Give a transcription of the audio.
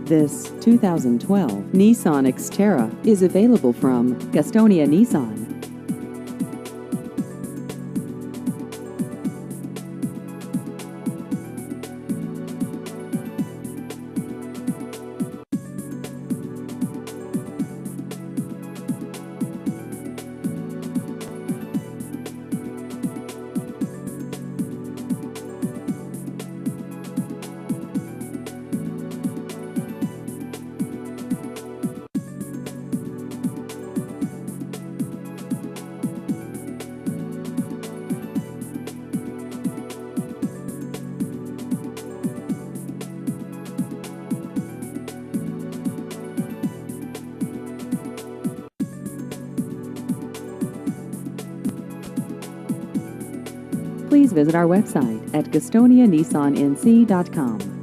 This 2012 Nissan Xterra is available from Gastonia Nissan. Please visit our website at GastoniaNissanNC.com.